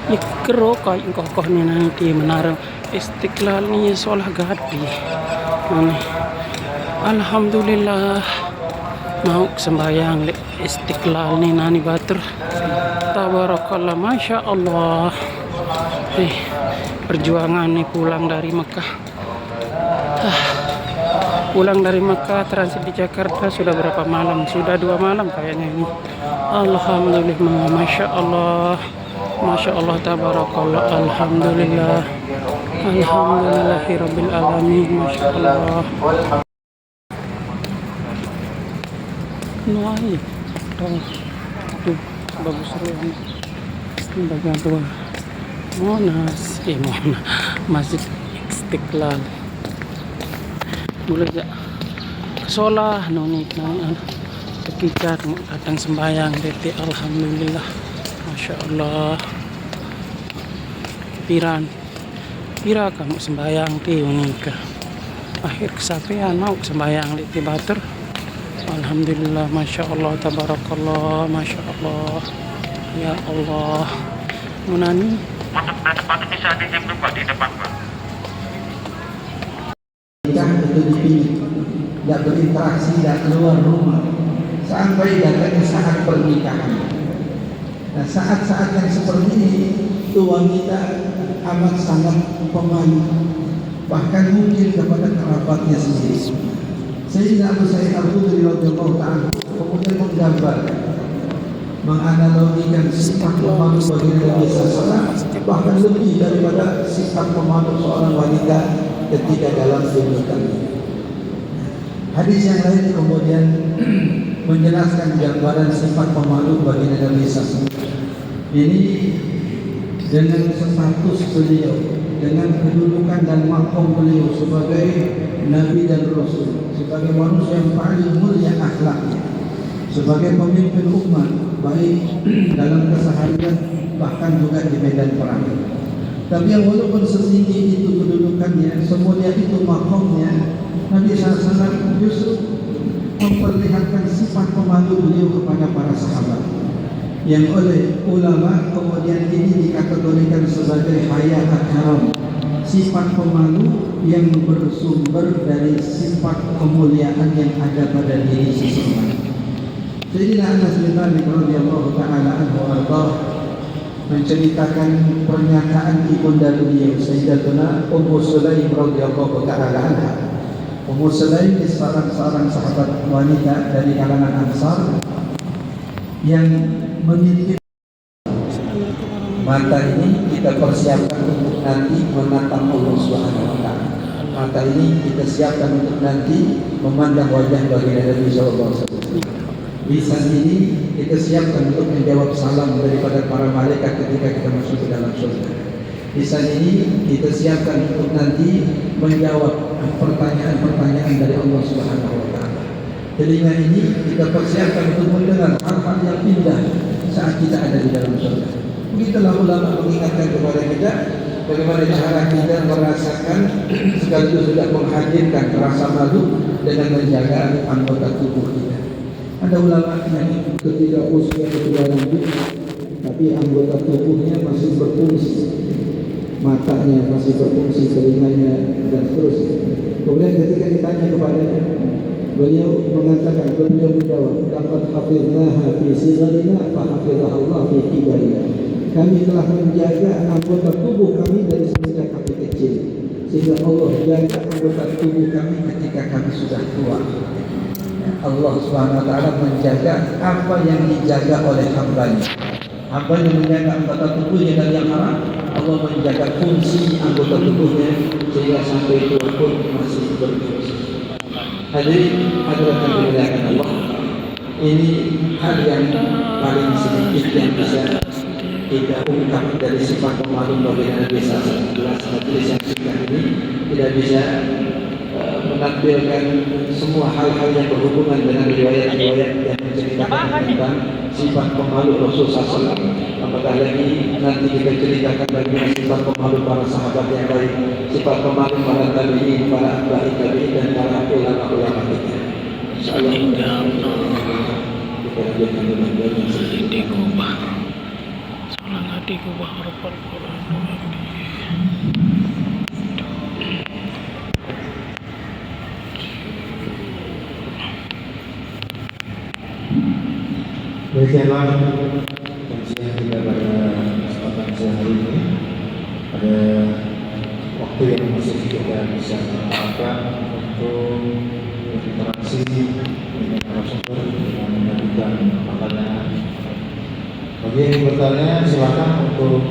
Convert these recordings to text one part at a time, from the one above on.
Ikro kay kokoh ni nanti menara Istiqlal ni solah gadi. Ini alhamdulillah mau sembahyang le Istiqlal ni nani batur. Tabarakallah, masya Allah. Perjuangan nih pulang dari Mekah. Pulang dari Mekah transit di Jakarta sudah berapa malam? Sudah 2 malam kayaknya ini. Alhamdulillah, masya Allah. Masya Allah, tabarakallah, alhamdulillah, alhamdulillahirabbil alamin, masya Allah. Naik, tuh bagus sekali. Ini bagian tua Monas, Monas, Masjid Istiqlal. Mulai gak kesolah nonik ketika datang sembahyang deti, alhamdulillah, masya Allah. Pira kamu sembahyang ti unika akhir kesapian mau sembahyang di batur. Alhamdulillah, masya Allah, tabarakallah, masya Allah, ya Allah. Munani Depan bisa di jam 2 di depan Pak. Itu dipilih, tidak berinteraksi, tidak keluar rumah sampai datangnya saat pernikahan. Nah, saat-saat yang seperti ini itu wanita amat sangat pemalu, bahkan mungkin kepada kerabatnya sendiri. Sayyidina Abu Sa'id Al-Khudri radhiyallahu ta'ala kemudian menggambarkan, menganalogikan sifat pemalu bagi Nabi SAW, bahkan lebih daripada sifat pemalu seorang wanita ketika dalam kehidupan. Hadis yang lain kemudian menjelaskan gambaran sifat pemalu bagi Nabi SAW. Ini dengan status beliau, dengan kedudukan dan maqam beliau sebagai Nabi dan Rasul, sebagai manusia yang paling mulia akhlaknya, sebagai pemimpin umat baik dalam keseharian bahkan juga di medan perang. Tapi yang walaupun setinggi itu kedudukannya, semulia itu maqamnya, Nabi SAW justru memperlihatkan sifat pemalu beliau kepada para sahabat, yang oleh ulama kemudian ini dikategorikan sebagai haya karam, sifat pemalu yang bersumber dari sifat kemuliaan yang ada pada diri seseorang. Sayyidina Anas bin Malik radhiyallahu ta'ala anhu arda menceritakan pernyataan ibunda beliau Sayyidatuna Ummu Sulaim radhiyallahu ta'ala anha. Ummu Sulaim seorang sahabat wanita dari kalangan Ansar yang memiliki mata ini kita persiapkan untuk nanti menatap Allah Subhanahu wa taala. Mata ini kita siapkan untuk nanti memandang wajah baginda Nabi sallallahu alaihi wasallam. Lisan ini kita siapkan untuk menjawab salam daripada para malaikat ketika kita masuk ke dalam surga. Lisan ini kita siapkan untuk nanti menjawab pertanyaan-pertanyaan dari Allah Subhanahu wa taala. Telinga ini kita persiapkan untuk mendengar hal-hal yang indah saat kita ada di dalam surga. Begitulah ulama mengingatkan kepada kita bagaimana cara kita merasakan sekaligus sudah menghadirkan rasa malu dengan menjaga anggota tubuh kita. Ada ulama yang ketika usia kedua lanjut, tapi anggota tubuhnya masih berfungsi, matanya masih berfungsi, telinganya dan seterusnya. Kemudian ketika ditanya kepadanya, beliau mengatakan, beliau menjawab, laqad hafidnaha fi sigharina fa hafidhaha Allah fi kibarina. Kami telah menjaga anggota tubuh kami dari semenjak kami kecil, sehingga Allah jaga anggota tubuh kami ketika kami sudah tua. Allah Subhanahu wa taala menjaga apa yang dijaga oleh hamba-Nya. Hamba yang menjaga anggota tubuhnya dari yang haram, Allah menjaga fungsi anggota tubuhnya sehingga sampai tua pun masih berfungsi. Hadirin hadirat yang dimuliakan Allah, ini hal yang paling sedikit yang bisa kita ungkap dari sifat pemalu bagi Nabi SAW. Jelas majelis yang singkat ini tidak bisa menampilkan semua hal-hal yang berhubungan dengan riwayat-riwayat yang menceritakan tentang sifat pemalu Rasulullah SAW. Apatah lagi nanti kita ceritakan bagaimana sifat pemalu para sahabat yang baik, sifat pemalu para tabi'in, para ahli tabi'in dan para ulama-ulama kita. Insyaallah kita lanjutkan dengan yang sedikit. Tiga harap Al-Quran. Demikianlah kajian kita pada kesempatan siang hari ini. Pada waktu yang masih kita bisa manfaatkan untuk berinteraksi dengan narasumber dengan memberikan pertanyaan. Bagi yang bertanya silakan untuk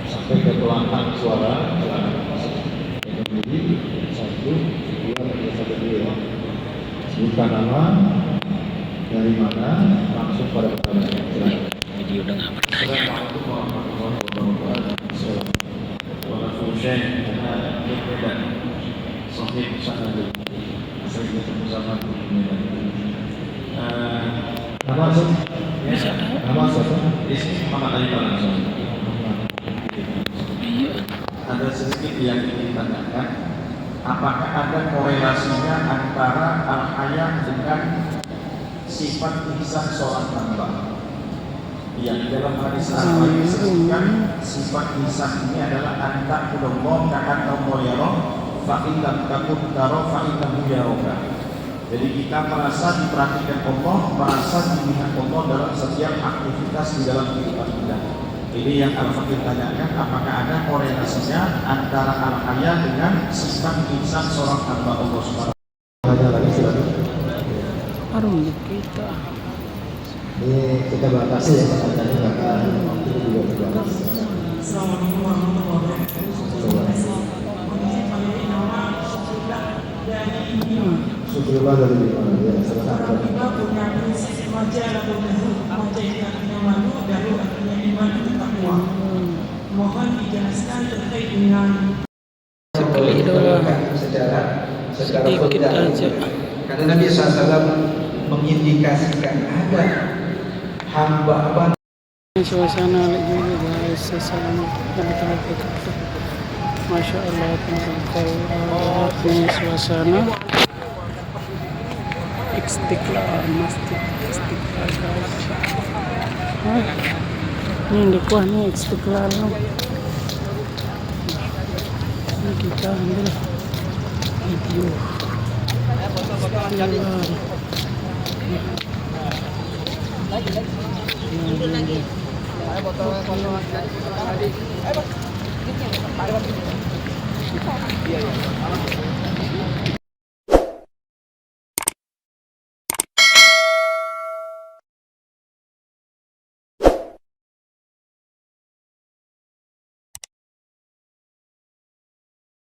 sampai ke pelantang suara. Jadi 1, 2, 3 ya. Sebutkan nama, dari mana, langsung pada pertanyaan. Silakan. Video udah nggak bertanya. Assalamualaikum warahmatullahi wabarakatuh. Waalaikumsalam dan sahib sanad. Saya ketemu sama nama Bisa nama siapa? Ini Muhammad Ali langsung. iya. Ada sedikit yang ingin ditanyakan. Apakah ada korelasinya antara al-haya dengan sifat ihsan seorang hamba? Yang dalam hadis Nabi disebutkan sifat ihsan ini adalah anta kulullah ka'anna yara fa in lam takun tara fa innahu yaraka. Jadi kita merasa diperhatikan Allah, merasa dilihat Allah dalam setiap aktivitas di dalam kehidupan kita. Ini yang Al-Fakir tanyakan, apakah ada korelasinya antara al-haya dengan sifat ihsan seorang hamba Allah Subhanahu wa taala? Ada lagi silakan. Harum kita. Ini kita batasi ya pertanyaannya karena waktu juga terbatas. Assalamualaikum warahmatullahi wabarakatuh. Syukurlah dari mana ya selesai. Kita punya prinsip wajah atau dahulu, wajah itu artinya malu, dahulu artinya iman atau takwa. Mohon dijelaskan terkait dengan Sekali doang. secara Sedikit aja. Karena Nabi SAW mengindikasikan ada hamba Suasana lagi guys. Assalamualaikum. Masya Allah, ini suasana Istiqlal, masjid Istiqlal guys. Ini di kuah nih Istiqlal. Ini kita ambil video. Istiqlal.